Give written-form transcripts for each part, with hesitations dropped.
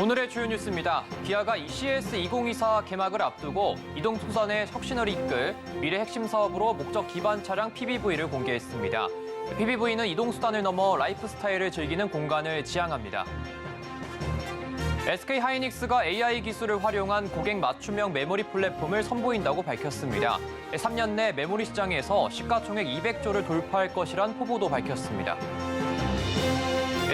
오늘의 주요 뉴스입니다. 기아가 CES2024 개막을 앞두고 이동수산의 혁신을 이끌 미래 핵심 사업으로 목적 기반 차량 PBV를 공개했습니다. PBV는 이동수단을 넘어 라이프스타일을 즐기는 공간을 지향합니다. SK하이닉스가 AI 기술을 활용한 고객 맞춤형 메모리 플랫폼을 선보인다고 밝혔습니다. 3년 내 메모리 시장에서 시가총액 200조를 돌파할 것이란 포부도 밝혔습니다.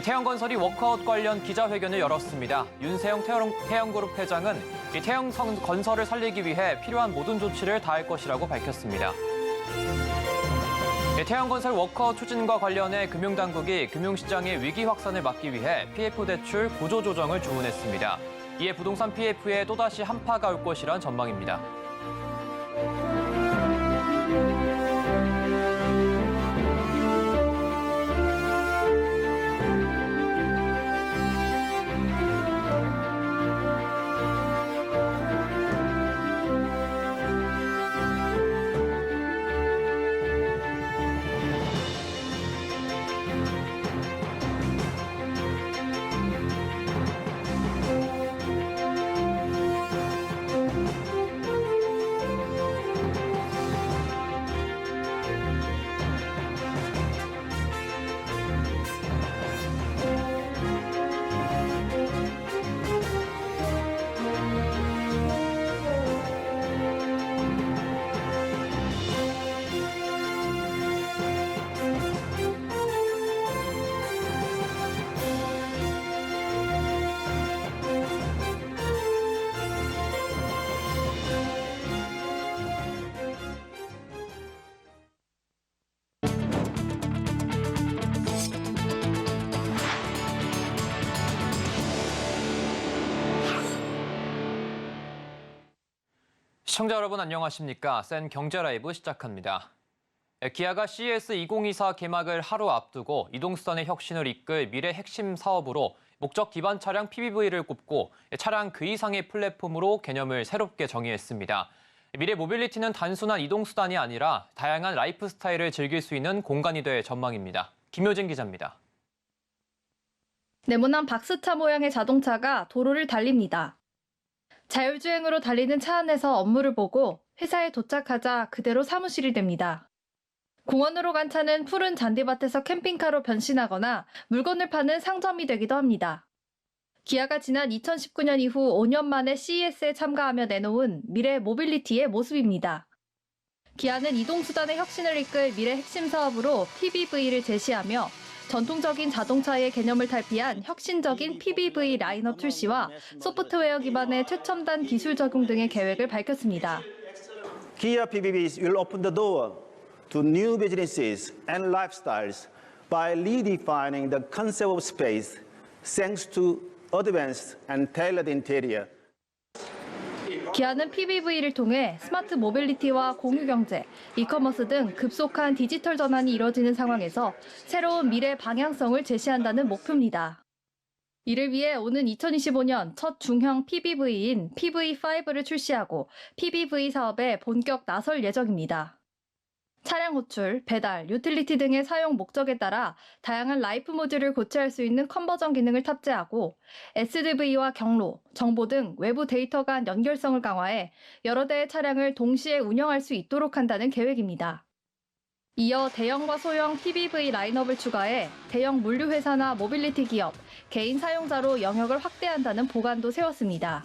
태영건설이 워크아웃 관련 기자회견을 열었습니다. 윤세영 태영그룹 회장은 태영건설을 살리기 위해 필요한 모든 조치를 다할 것이라고 밝혔습니다. 태영건설 워크아웃 추진과 관련해 금융당국이 금융시장의 위기 확산을 막기 위해 PF 대출 구조 조정을 주문했습니다. 이에 부동산 PF에 또다시 한파가 올 것이란 전망입니다. 시청자 여러분 안녕하십니까? 센 경제 라이브 시작합니다. 기아가 CES2024 개막을 하루 앞두고 이동수단의 혁신을 이끌 미래 핵심 사업으로 목적 기반 차량 PBV를 꼽고 차량 그 이상의 플랫폼으로 개념을 새롭게 정의했습니다. 미래 모빌리티는 단순한 이동수단이 아니라 다양한 라이프 스타일을 즐길 수 있는 공간이 될 전망입니다. 김효진 기자입니다. 네모난 박스차 모양의 자동차가 도로를 달립니다. 자율주행으로 달리는 차 안에서 업무를 보고 회사에 도착하자 그대로 사무실이 됩니다. 공원으로 간 차는 푸른 잔디밭에서 캠핑카로 변신하거나 물건을 파는 상점이 되기도 합니다. 기아가 지난 2019년 이후 5년 만에 CES에 참가하며 내놓은 미래 모빌리티의 모습입니다. 기아는 이동수단의 혁신을 이끌 미래 핵심 사업으로 PBV를 제시하며 전통적인 자동차의 개념을 탈피한 혁신적인 PBV 라인업 출시와 소프트웨어 기반의 최첨단 기술 적용 등의 계획을 밝혔습니다. Kia PBVs will open the door to new businesses and lifestyles by redefining the concept of space thanks to advanced and tailored interior. 기아는 PBV를 통해 스마트 모빌리티와 공유경제, 이커머스 등 급속한 디지털 전환이 이뤄지는 상황에서 새로운 미래 방향성을 제시한다는 목표입니다. 이를 위해 오는 2025년 첫 중형 PBV인 PV5를 출시하고 PBV 사업에 본격 나설 예정입니다. 차량 호출, 배달, 유틸리티 등의 사용 목적에 따라 다양한 라이프 모듈을 고치할 수 있는 컨버전 기능을 탑재하고 SDV와 경로, 정보 등 외부 데이터 간 연결성을 강화해 여러 대의 차량을 동시에 운영할 수 있도록 한다는 계획입니다. 이어 대형과 소형 PBV 라인업을 추가해 대형 물류회사나 모빌리티 기업, 개인 사용자로 영역을 확대한다는 보관도 세웠습니다.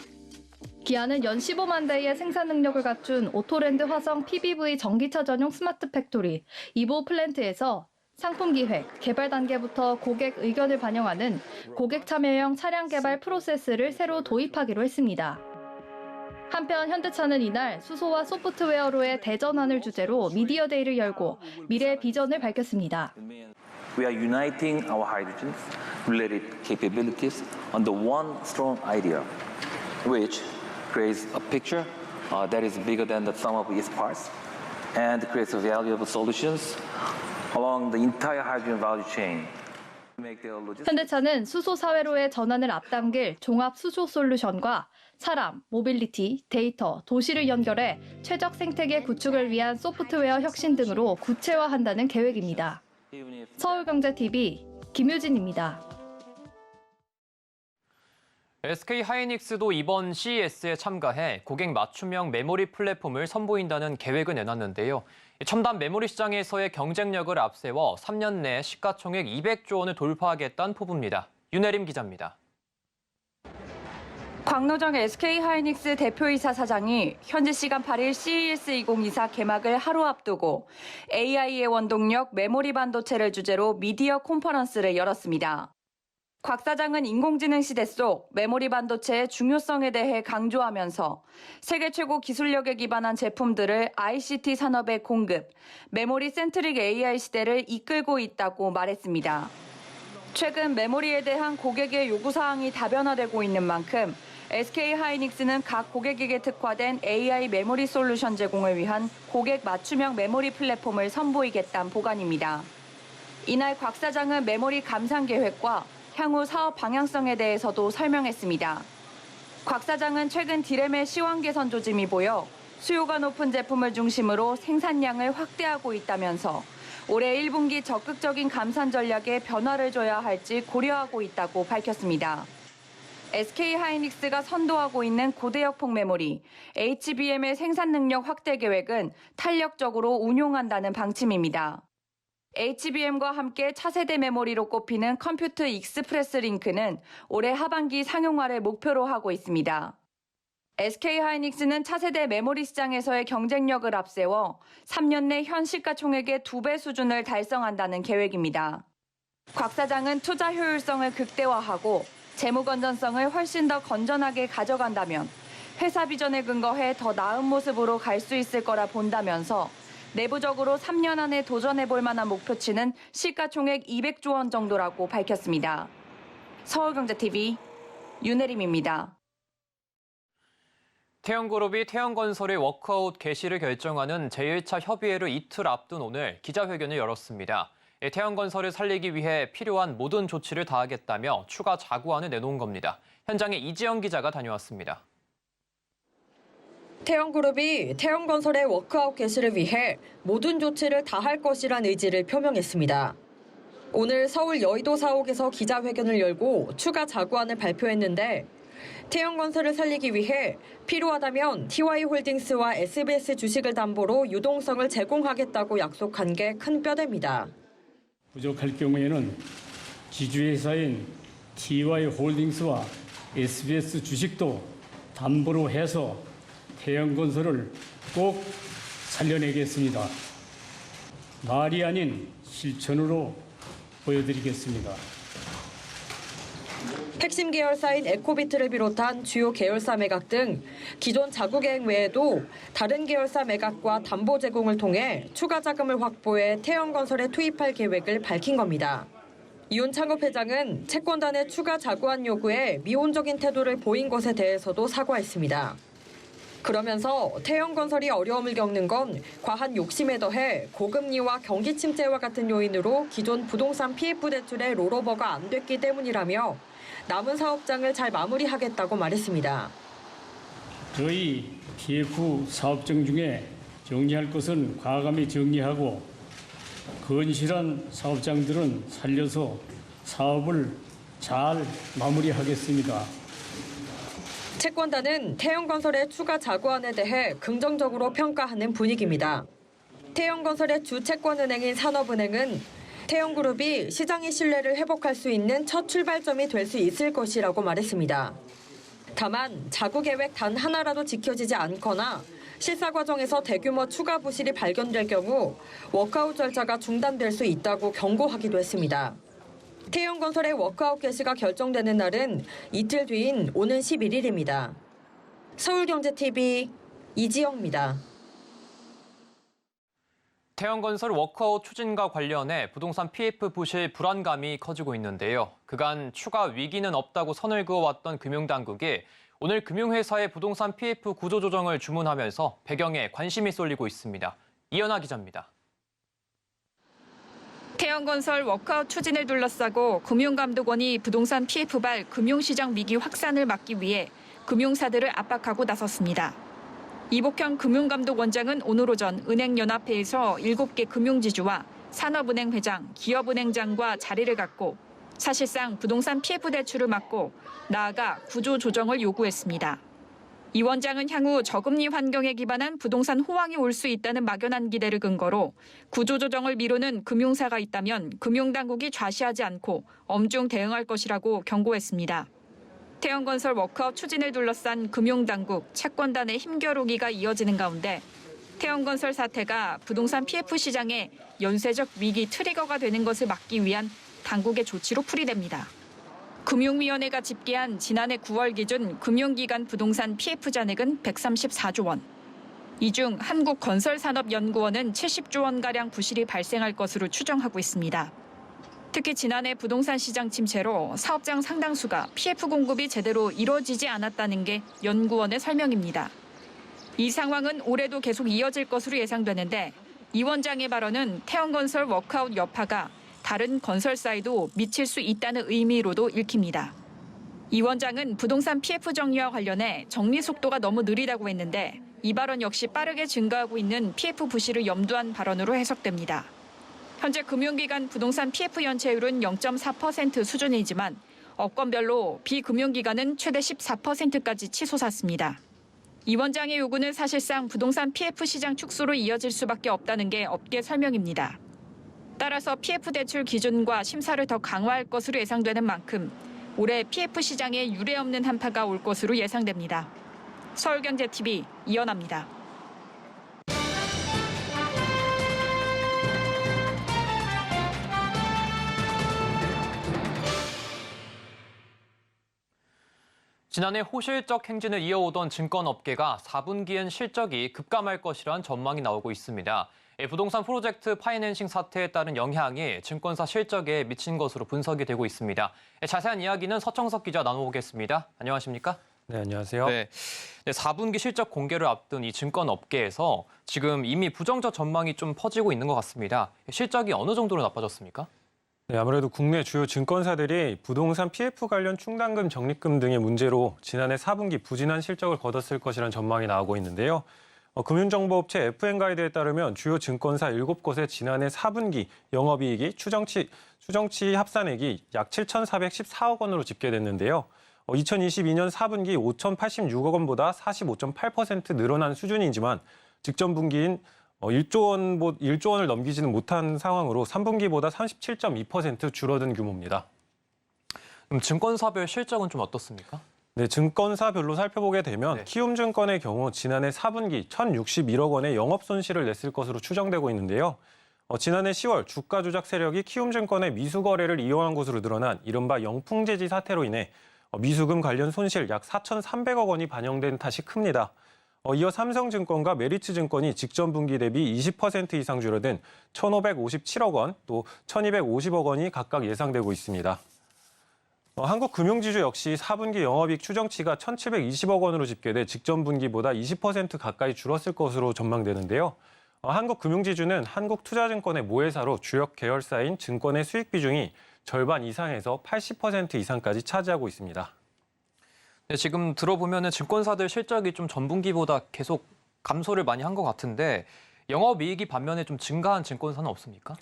기아는 연 15만 대의 생산 능력을 갖춘 오토랜드 화성 PBV 전기차 전용 스마트 팩토리 이보 플랜트에서 상품 기획, 개발 단계부터 고객 의견을 반영하는 고객 참여형 차량 개발 프로세스를 새로 도입하기로 했습니다. 한편 현대차는 이날 수소와 소프트웨어로의 대전환을 주제로 미디어 데이를 열고 미래 비전을 밝혔습니다. We are uniting our hydrogen related capabilities under one strong idea, which creates a picture that is bigger than the sum of its parts and creates valuable solutions along the entire hydrogen value chain. 현대차는 수소 사회로의 전환을 앞당길 종합 수소 솔루션과 사람, 모빌리티, 데이터, 도시를 연결해 최적 생태계 구축을 위한 소프트웨어 혁신 등으로 구체화한다는 계획입니다. 서울경제TV 김유진입니다. SK 하이닉스도 이번 CES에 참가해 고객 맞춤형 메모리 플랫폼을 선보인다는 계획을 내놨는데요. 첨단 메모리 시장에서의 경쟁력을 앞세워 3년 내에 시가총액 200조 원을 돌파하겠다는 포부입니다. 윤혜림 기자입니다. 광노정 SK하이닉스 대표이사 사장이 현지 시간 8일 CES 2024 개막을 하루 앞두고 AI의 원동력 메모리 반도체를 주제로 미디어 컨퍼런스를 열었습니다. 곽 사장은 인공지능 시대 속 메모리 반도체의 중요성에 대해 강조하면서 세계 최고 기술력에 기반한 제품들을 ICT 산업에 공급, 메모리 센트릭 AI 시대를 이끌고 있다고 말했습니다. 최근 메모리에 대한 고객의 요구사항이 다변화되고 있는 만큼 SK하이닉스는 각 고객에게 특화된 AI 메모리 솔루션 제공을 위한 고객 맞춤형 메모리 플랫폼을 선보이겠다는 보관입니다. 이날 곽 사장은 메모리 감산 계획과 향후 사업 방향성에 대해서도 설명했습니다. 곽 사장은 최근 디램의 시황 개선 조짐이 보여 수요가 높은 제품을 중심으로 생산량을 확대하고 있다면서 올해 1분기 적극적인 감산 전략에 변화를 줘야 할지 고려하고 있다고 밝혔습니다. SK하이닉스가 선도하고 있는 고대역폭 메모리, HBM의 생산 능력 확대 계획은 탄력적으로 운용한다는 방침입니다. HBM과 함께 차세대 메모리로 꼽히는 컴퓨터 익스프레스 링크는 올해 하반기 상용화를 목표로 하고 있습니다. SK하이닉스는 차세대 메모리 시장에서의 경쟁력을 앞세워 3년 내 현 시가총액의 2배 수준을 달성한다는 계획입니다. 곽 사장은 투자 효율성을 극대화하고 재무 건전성을 훨씬 더 건전하게 가져간다면 회사 비전에 근거해 더 나은 모습으로 갈 수 있을 거라 본다면서 내부적으로 3년 안에 도전해볼 만한 목표치는 시가총액 200조 원 정도라고 밝혔습니다. 서울경제TV 윤혜림입니다. 태영그룹이 태영건설의 워크아웃 개시를 결정하는 제1차 협의회를 이틀 앞둔 오늘 기자회견을 열었습니다. 태영건설을 살리기 위해 필요한 모든 조치를 다하겠다며 추가 자구안을 내놓은 겁니다. 현장에 이지영 기자가 다녀왔습니다. 태영그룹이 태영건설의 워크아웃 개시를 위해 모든 조치를 다할 것이란 의지를 표명했습니다. 오늘 서울 여의도 사옥에서 기자회견을 열고 추가 자구안을 발표했는데 태영건설을 살리기 위해 필요하다면 TY홀딩스와 SBS 주식을 담보로 유동성을 제공하겠다고 약속한 게 큰 뼈대입니다. 부족할 경우에는 지주회사인 TY홀딩스와 SBS 주식도 담보로 해서 태영건설을 꼭 살려내겠습니다. 말이 아닌 실천으로 보여드리겠습니다. 핵심 계열사인 에코비트를 비롯한 주요 계열사 매각 등 기존 자구 계획 외에도 다른 계열사 매각과 담보 제공을 통해 추가 자금을 확보해 태영건설에 투입할 계획을 밝힌 겁니다. 이훈창업 회장은 채권단의 추가 자구안 요구에 미온적인 태도를 보인 것에 대해서도 사과했습니다. 그러면서 태영건설이 어려움을 겪는 건 과한 욕심에 더해 고금리와 경기 침체와 같은 요인으로 기존 부동산 PF 대출의 롤오버가 안 됐기 때문이라며 남은 사업장을 잘 마무리하겠다고 말했습니다. 저희 PF 사업장 중에 정리할 것은 과감히 정리하고 건실한 사업장들은 살려서 사업을 잘 마무리하겠습니다. 채권단은 태영건설의 추가 자구안에 대해 긍정적으로 평가하는 분위기입니다. 태영건설의 주 채권은행인 산업은행은 태영그룹이 시장의 신뢰를 회복할 수 있는 첫 출발점이 될 수 있을 것이라고 말했습니다. 다만 자구 계획 단 하나라도 지켜지지 않거나 실사 과정에서 대규모 추가 부실이 발견될 경우 워크아웃 절차가 중단될 수 있다고 경고하기도 했습니다. 태영건설의 워크아웃 개시가 결정되는 날은 이틀 뒤인 오는 11일입니다. 서울경제TV 이지영입니다. 태영건설 워크아웃 추진과 관련해 부동산 PF 부실 불안감이 커지고 있는데요. 그간 추가 위기는 없다고 선을 그어왔던 금융당국이 오늘 금융회사의 부동산 PF 구조조정을 주문하면서 배경에 관심이 쏠리고 있습니다. 이연아 기자입니다. 태영건설 워크아웃 추진을 둘러싸고 금융감독원이 부동산 PF발 금융시장 위기 확산을 막기 위해 금융사들을 압박하고 나섰습니다. 이복현 금융감독원장은 오늘 오전 은행연합회에서 7개 금융지주와 산업은행 회장, 기업은행장과 자리를 갖고 사실상 부동산 PF 대출을 막고 나아가 구조 조정을 요구했습니다. 이 원장은 향후 저금리 환경에 기반한 부동산 호황이 올 수 있다는 막연한 기대를 근거로 구조조정을 미루는 금융사가 있다면 금융당국이 좌시하지 않고 엄중 대응할 것이라고 경고했습니다. 태영건설 워크아웃 추진을 둘러싼 금융당국, 채권단의 힘겨루기가 이어지는 가운데 태영건설 사태가 부동산 PF 시장의 연쇄적 위기 트리거가 되는 것을 막기 위한 당국의 조치로 풀이됩니다. 금융위원회가 집계한 지난해 9월 기준 금융기관 부동산 PF 잔액은 134조 원. 이 중 한국건설산업연구원은 70조 원가량 부실이 발생할 것으로 추정하고 있습니다. 특히 지난해 부동산 시장 침체로 사업장 상당수가 PF 공급이 제대로 이루어지지 않았다는 게 연구원의 설명입니다. 이 상황은 올해도 계속 이어질 것으로 예상되는데 이 원장의 발언은 태영건설 워크아웃 여파가 다른 건설사에도 미칠 수 있다는 의미로도 읽힙니다. 이 원장은 부동산 PF 정리와 관련해 정리 속도가 너무 느리다고 했는데 이 발언 역시 빠르게 증가하고 있는 PF 부실을 염두한 발언으로 해석됩니다. 현재 금융기관 부동산 PF 연체율은 0.4% 수준이지만 업권별로 비금융기관은 최대 14%까지 치솟았습니다. 이 원장의 요구는 사실상 부동산 PF 시장 축소로 이어질 수밖에 없다는 게 업계 설명입니다. 따라서 PF 대출 기준과 심사를 더 강화할 것으로 예상되는 만큼 올해 PF 시장에 유례없는 한파가 올 것으로 예상됩니다. 서울경제TV 이연아입니다. 지난해 호실적 행진을 이어오던 증권업계가 4분기엔 실적이 급감할 것이란 전망이 나오고 있습니다. 부동산 프로젝트 파이낸싱 사태에 따른 영향이 증권사 실적에 미친 것으로 분석이 되고 있습니다. 자세한 이야기는 서청석 기자 나눠보겠습니다. 안녕하십니까? 네, 안녕하세요. 네, 4분기 실적 공개를 앞둔 이 증권업계에서 지금 이미 부정적 전망이 좀 퍼지고 있는 것 같습니다. 실적이 어느 정도로 나빠졌습니까? 네, 아무래도 국내 주요 증권사들이 부동산 PF 관련 충당금, 적립금 등의 문제로 지난해 4분기 부진한 실적을 거뒀을 것이라는 전망이 나오고 있는데요. 금융정보업체 FN가이드에 따르면 주요 증권사 7곳의 지난해 4분기 영업이익이 추정치 합산액이 약 7,414억 원으로 집계됐는데요. 2022년 4분기 5,086억 원보다 45.8% 늘어난 수준이지만 직전 분기인 1조 원을 넘기지는 못한 상황으로 3분기보다 37.2% 줄어든 규모입니다. 그럼 증권사별 실적은 좀 어떻습니까? 네, 증권사별로 살펴보게 되면 네. 키움증권의 경우 지난해 4분기 1,061억 원의 영업 손실을 냈을 것으로 추정되고 있는데요. 지난해 10월 주가 조작 세력이 키움증권의 미수거래를 이용한 것으로 드러난 이른바 영풍재지 사태로 인해 미수금 관련 손실 약 4,300억 원이 반영된 탓이 큽니다. 이어 삼성증권과 메리츠증권이 직전 분기 대비 20% 이상 줄어든 1,557억 원, 또 1,250억 원이 각각 예상되고 있습니다. 한국금융지주 역시 4분기 영업이익 추정치가 1,720억 원으로 집계돼 직전 분기보다 20% 가까이 줄었을 것으로 전망되는데요. 한국금융지주는 한국투자증권의 모회사로 주력 계열사인 증권의 수익 비중이 절반 이상에서 80% 이상까지 차지하고 있습니다. 네, 지금 들어보면은 증권사들 실적이 좀 전분기보다 계속 감소를 많이 한 것 같은데 영업이익이 반면에 좀 증가한 증권사는 없습니까?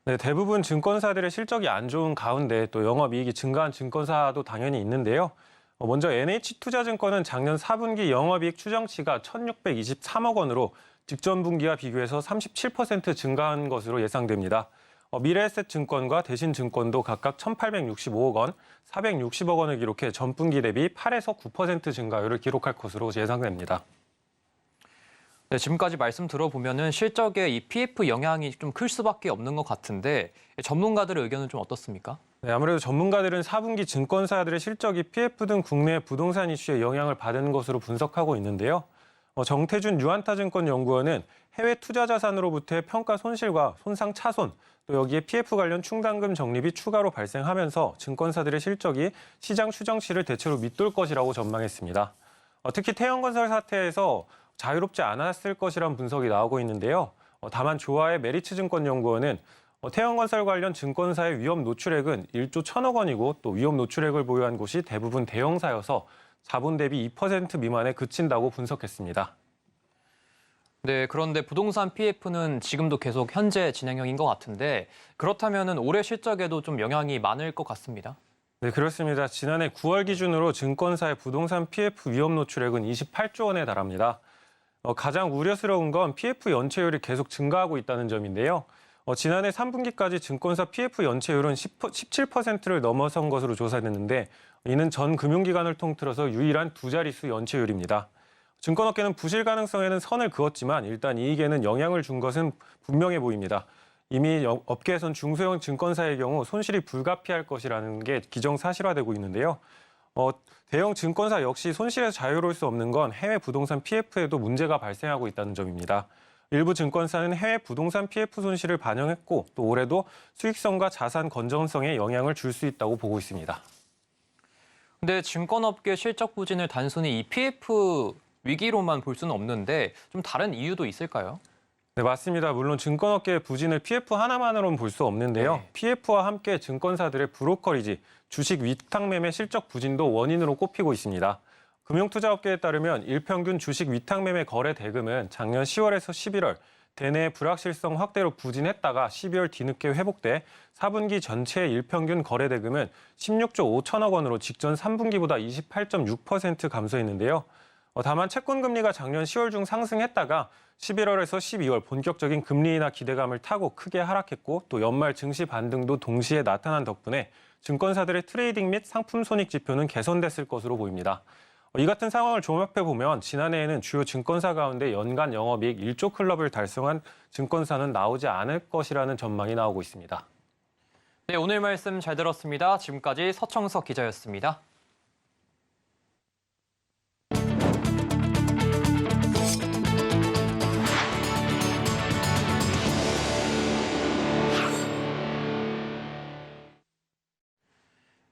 네, 대부분 증권사들의 실적이 안 좋은 가운데 또 영업이익이 증가한 증권사도 당연히 있는데요. 먼저 NH투자증권은 작년 4분기 영업이익 추정치가 1,623억 원으로 직전 분기와 비교해서 37% 증가한 것으로 예상됩니다. 미래에셋증권과 대신증권도 각각 1,865억 원, 460억 원을 기록해 전분기 대비 8에서 9% 증가율을 기록할 것으로 예상됩니다. 네, 지금까지 말씀 들어보면은 실적에 이 PF 영향이 좀 클 수밖에 없는 것 같은데 전문가들의 의견은 좀 어떻습니까? 네, 아무래도 전문가들은 4분기 증권사들의 실적이 PF 등 국내 부동산 이슈에 영향을 받은 것으로 분석하고 있는데요. 정태준 유한타증권 연구원은 해외 투자 자산으로부터의 평가 손실과 손상 차손, 또 여기에 PF 관련 충당금 적립이 추가로 발생하면서 증권사들의 실적이 시장 추정치를 대체로 밑돌 것이라고 전망했습니다. 특히 태영건설 사태에서 자유롭지 않았을 것이란 분석이 나오고 있는데요. 다만 조화의 메리츠증권 연구원은 태영건설 관련 증권사의 위험 노출액은 1조 1,000억 원이고 또 위험 노출액을 보유한 곳이 대부분 대형사여서 자본 대비 2% 미만에 그친다고 분석했습니다. 네, 그런데 부동산 PF는 지금도 계속 현재 진행형인 것 같은데 그렇다면 올해 실적에도 좀 영향이 많을 것 같습니다. 네, 그렇습니다. 지난해 9월 기준으로 증권사의 부동산 PF 위험 노출액은 28조 원에 달합니다. 가장 우려스러운 건 PF 연체율이 계속 증가하고 있다는 점인데요. 지난해 3분기까지 증권사 PF 연체율은 17%를 넘어선 것으로 조사됐는데 이는 전 금융기관을 통틀어서 유일한 두 자릿수 연체율입니다. 증권업계는 부실 가능성에는 선을 그었지만 일단 이익에는 영향을 준 것은 분명해 보입니다. 이미 업계에선 중소형 증권사의 경우 손실이 불가피할 것이라는 게 기정사실화되고 있는데요. 대형 증권사 역시 손실에서 자유로울 수 없는 건 해외 부동산 PF에도 문제가 발생하고 있다는 점입니다. 일부 증권사는 해외 부동산 PF 손실을 반영했고 또 올해도 수익성과 자산 건전성에 영향을 줄 수 있다고 보고 있습니다. 근데 증권업계 실적 부진을 단순히 이 PF 위기로만 볼 수는 없는데 좀 다른 이유도 있을까요? 네, 맞습니다. 물론 증권업계의 부진을 PF 하나만으로는 볼 수 없는데요. 네. PF와 함께 증권사들의 브로커리지, 주식 위탁 매매 실적 부진도 원인으로 꼽히고 있습니다. 금융투자업계에 따르면 일평균 주식 위탁 매매 거래 대금은 작년 10월에서 11월 대내 불확실성 확대로 부진했다가 12월 뒤늦게 회복돼 4분기 전체의 일평균 거래 대금은 16조 5천억 원으로 직전 3분기보다 28.6% 감소했는데요. 다만 채권 금리가 작년 10월 중 상승했다가 11월에서 12월 본격적인 금리 인하 기대감을 타고 크게 하락했고 또 연말 증시 반등도 동시에 나타난 덕분에 증권사들의 트레이딩 및 상품 손익 지표는 개선됐을 것으로 보입니다. 이 같은 상황을 종합해보면 지난해에는 주요 증권사 가운데 연간 영업이익 1조 클럽을 달성한 증권사는 나오지 않을 것이라는 전망이 나오고 있습니다. 네, 오늘 말씀 잘 들었습니다. 지금까지 서청석 기자였습니다.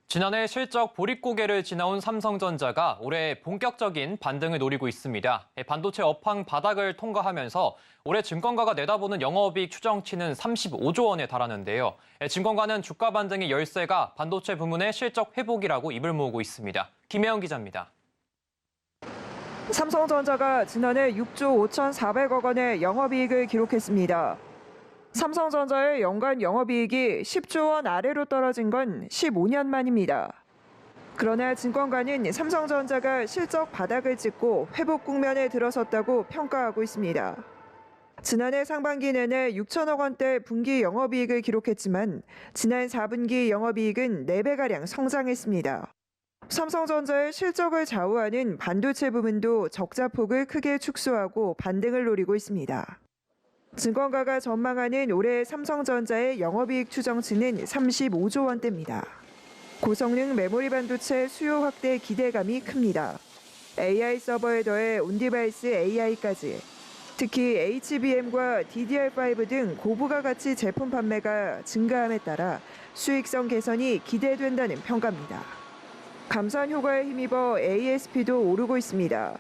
지난해 실적 보릿고개를 지나온 삼성전자가 올해 본격적인 반등을 노리고 있습니다. 반도체 업황 바닥을 통과하면서 올해 증권가가 내다보는 영업이익 추정치는 35조 원에 달하는데요. 증권가는 주가 반등의 열쇠가 반도체 부문의 실적 회복이라고 입을 모으고 있습니다. 김혜영 기자입니다. 삼성전자가 지난해 6조 5,400억 원의 영업이익을 기록했습니다. 삼성전자의 연간 영업이익이 10조 원 아래로 떨어진 건 15년 만입니다. 그러나 증권가는 삼성전자가 실적 바닥을 찍고 회복 국면에 들어섰다고 평가하고 있습니다. 지난해 상반기 내내 6천억 원대 분기 영업이익을 기록했지만 지난 4분기 영업이익은 4배가량 성장했습니다. 삼성전자의 실적을 좌우하는 반도체 부문도 적자폭을 크게 축소하고 반등을 노리고 있습니다. 증권가가 전망하는 올해 삼성전자의 영업이익 추정치는 35조 원대입니다. 고성능 메모리 반도체 수요 확대 기대감이 큽니다. AI 서버에 더해 온디바이스 AI까지, 특히 HBM과 DDR5 등 고부가 가치 제품 판매가 증가함에 따라 수익성 개선이 기대된다는 평가입니다. 감산 효과에 힘입어 ASP도 오르고 있습니다.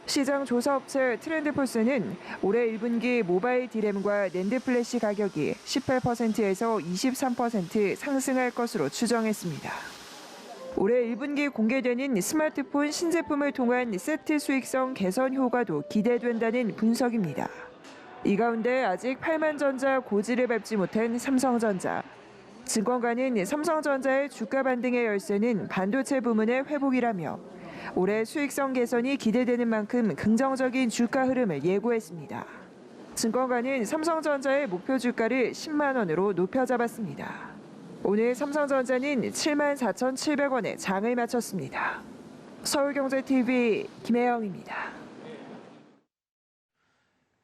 시장 조사업체 트렌드폴스는 올해 1분기 모바일 디램과 낸드 플래시 가격이 18%에서 23% 상승할 것으로 추정했습니다. 올해 1분기 공개되는 스마트폰 신제품을 통한 세트 수익성 개선 효과도 기대된다는 분석입니다. 이 가운데 아직 8만 전자 고지를 밟지 못한 삼성전자. 증권가는 삼성전자의 주가 반등의 열쇠는 반도체 부문의 회복이라며 올해 수익성 개선이 기대되는 만큼 긍정적인 주가 흐름을 예고했습니다. 증권가는 삼성전자의 목표 주가를 10만 원으로 높여 잡았습니다. 오늘 삼성전자는 7만 4,700원에 장을 마쳤습니다. 서울경제TV 김혜영입니다.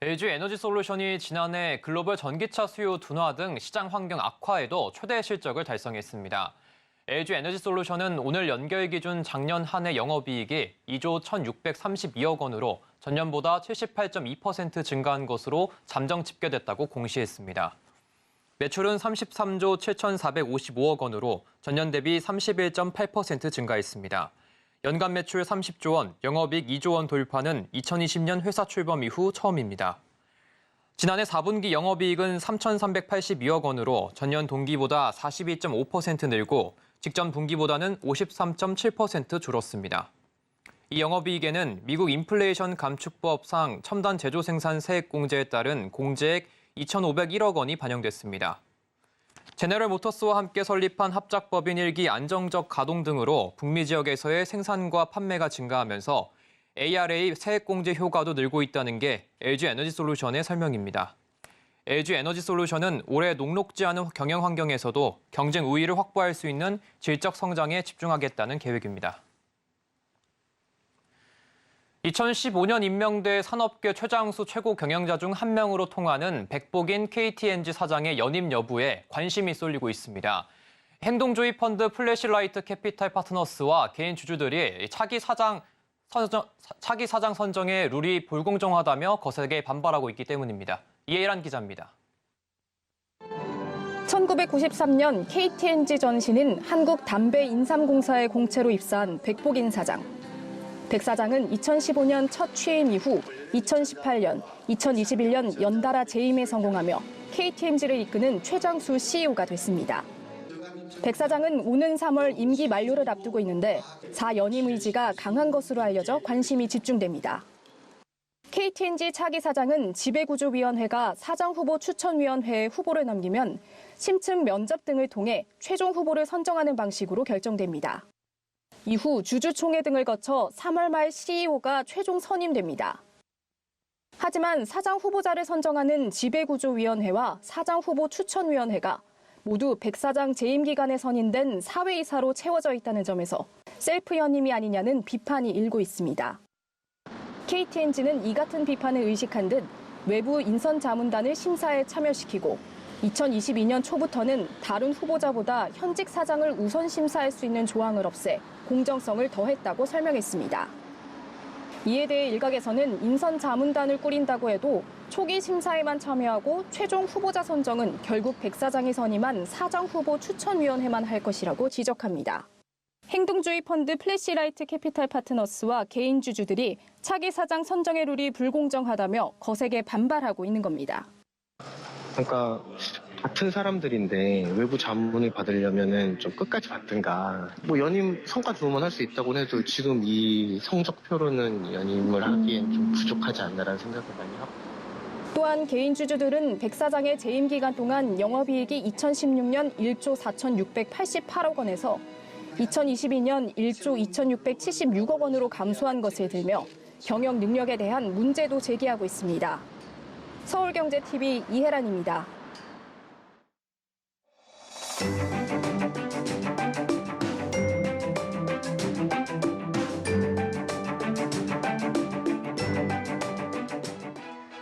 LG 에너지솔루션이 지난해 글로벌 전기차 수요 둔화 등 시장 환경 악화에도 최대 실적을 달성했습니다. LG 에너지솔루션은 오늘 연결 기준 작년 한 해 영업이익이 2조 1,632억 원으로 전년보다 78.2% 증가한 것으로 잠정 집계됐다고 공시했습니다. 매출은 33조 7,455억 원으로 전년 대비 31.8% 증가했습니다. 연간 매출 30조 원, 영업이익 2조 원 돌파는 2020년 회사 출범 이후 처음입니다. 지난해 4분기 영업이익은 3,382억 원으로 전년 동기보다 42.5% 늘고 직전 분기보다는 53.7% 줄었습니다. 이 영업이익에는 미국 인플레이션 감축법상 첨단 제조 생산 세액 공제에 따른 공제액 2,501억 원이 반영됐습니다. 제네럴 모터스와 함께 설립한 합작법인 1기 안정적 가동 등으로 북미 지역에서의 생산과 판매가 증가하면서 ARA 세액 공제 효과도 늘고 있다는 게 LG 에너지 솔루션의 설명입니다. LG 에너지 솔루션은 올해 녹록지 않은 경영 환경에서도 경쟁 우위를 확보할 수 있는 질적 성장에 집중하겠다는 계획입니다. 2015년 임명돼 산업계 최장수 최고 경영자 중 한 명으로 통하는 백복인 KTNG 사장의 연임 여부에 관심이 쏠리고 있습니다. 행동주의 펀드 플래시라이트 캐피탈 파트너스와 개인 주주들이 차기 사장 선정의 룰이 불공정하다며 거세게 반발하고 있기 때문입니다. 이해란 기자입니다. 1993년 KTNG 전신인 한국담배인삼공사의 공채로 입사한 백복인 사장. 백 사장은 2015년 첫 취임 이후 2018년, 2021년 연달아 재임에 성공하며 KTNG를 이끄는 최장수 CEO가 됐습니다. 백 사장은 오는 3월 임기 만료를 앞두고 있는데 4연임 의지가 강한 것으로 알려져 관심이 집중됩니다. KTNG 차기 사장은 지배구조위원회가 사장 후보 추천위원회에 후보를 넘기면 심층 면접 등을 통해 최종 후보를 선정하는 방식으로 결정됩니다. 이후 주주총회 등을 거쳐 3월 말 CEO가 최종 선임됩니다. 하지만 사장 후보자를 선정하는 지배구조위원회와 사장 후보 추천위원회가 모두 백 사장 재임 기간에 선임된 사외이사로 채워져 있다는 점에서 셀프 연임이 아니냐는 비판이 일고 있습니다. KTNG는 이 같은 비판을 의식한 듯 외부 인선 자문단을 심사에 참여시키고 2022년 초부터는 다른 후보자보다 현직 사장을 우선 심사할 수 있는 조항을 없애 공정성을 더했다고 설명했습니다. 이에 대해 일각에서는 인선 자문단을 꾸린다고 해도 초기 심사에만 참여하고 최종 후보자 선정은 결국 백 사장이 선임한 사장 후보 추천위원회만 할 것이라고 지적합니다. 행동주의 펀드 플래시라이트 캐피탈 파트너스와 개인 주주들이 차기 사장 선정의 룰이 불공정하다며 거세게 반발하고 있는 겁니다. 그러니까 같은 사람들인데 외부 자문을 받으려면은 좀 끝까지 받든가. 뭐 연임 성과 좋으면 할 수 있다고 해도 지금 이 성적표로는 연임을 하기엔 좀 부족하지 않나라는 생각을 많이 하고. 또한 개인 주주들은 백 사장의 재임 기간 동안 영업이익이 2016년 1조 4,688억 원에서 2022년 1조 2,676억 원으로 감소한 것을 들며 경영 능력에 대한 문제도 제기하고 있습니다. 서울경제TV 이혜란입니다.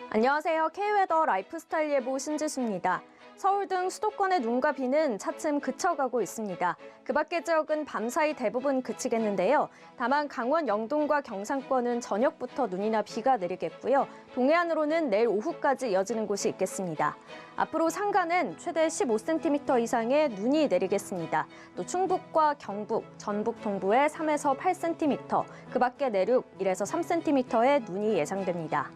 안녕하세요. K웨더 라이프스타일 예보 신지수입니다. 서울 등 수도권의 눈과 비는 차츰 그쳐가고 있습니다. 그 밖의 지역은 밤사이 대부분 그치겠는데요. 다만 강원 영동과 경상권은 저녁부터 눈이나 비가 내리겠고요. 동해안으로는 내일 오후까지 이어지는 곳이 있겠습니다. 앞으로 상간은 최대 15cm 이상의 눈이 내리겠습니다. 또 충북과 경북, 전북 동부에 3에서 8cm, 그 밖의 내륙 1에서 3cm의 눈이 예상됩니다.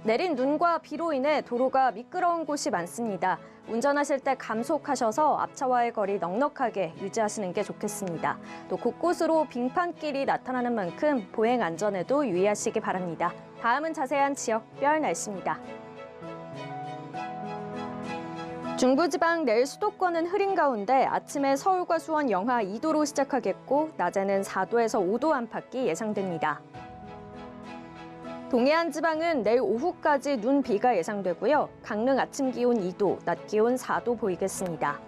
내린 눈과 비로 인해 도로가 미끄러운 곳이 많습니다. 운전하실 때 감속하셔서 앞차와의 거리 넉넉하게 유지하시는 게 좋겠습니다. 또 곳곳으로 빙판길이 나타나는 만큼 보행 안전에도 유의하시기 바랍니다. 다음은 자세한 지역별 날씨입니다. 중부지방 내일 수도권은 흐린 가운데 아침에 서울과 수원 영하 2도로 시작하겠고 낮에는 4도에서 5도 안팎이 예상됩니다. 동해안 지방은 내일 오후까지 눈, 비가 예상되고요. 강릉 아침 기온 2도, 낮 기온 4도 보이겠습니다.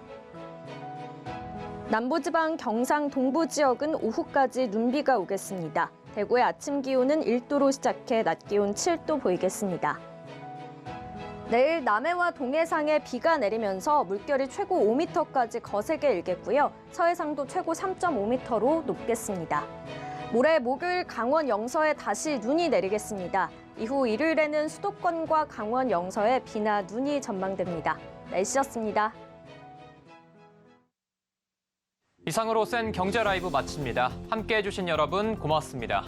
남부지방 경상 동부 지역은 오후까지 눈비가 오겠습니다. 대구의 아침 기온은 1도로 시작해 낮 기온 7도 보이겠습니다. 내일 남해와 동해상에 비가 내리면서 물결이 최고 5m까지 거세게 일겠고요. 서해상도 최고 3.5m로 높겠습니다. 모레 목요일 강원 영서에 다시 눈이 내리겠습니다. 이후 일요일에는 수도권과 강원 영서에 비나 눈이 전망됩니다. 날씨였습니다. 이상으로 센 경제 라이브 마칩니다. 함께해 주신 여러분 고맙습니다.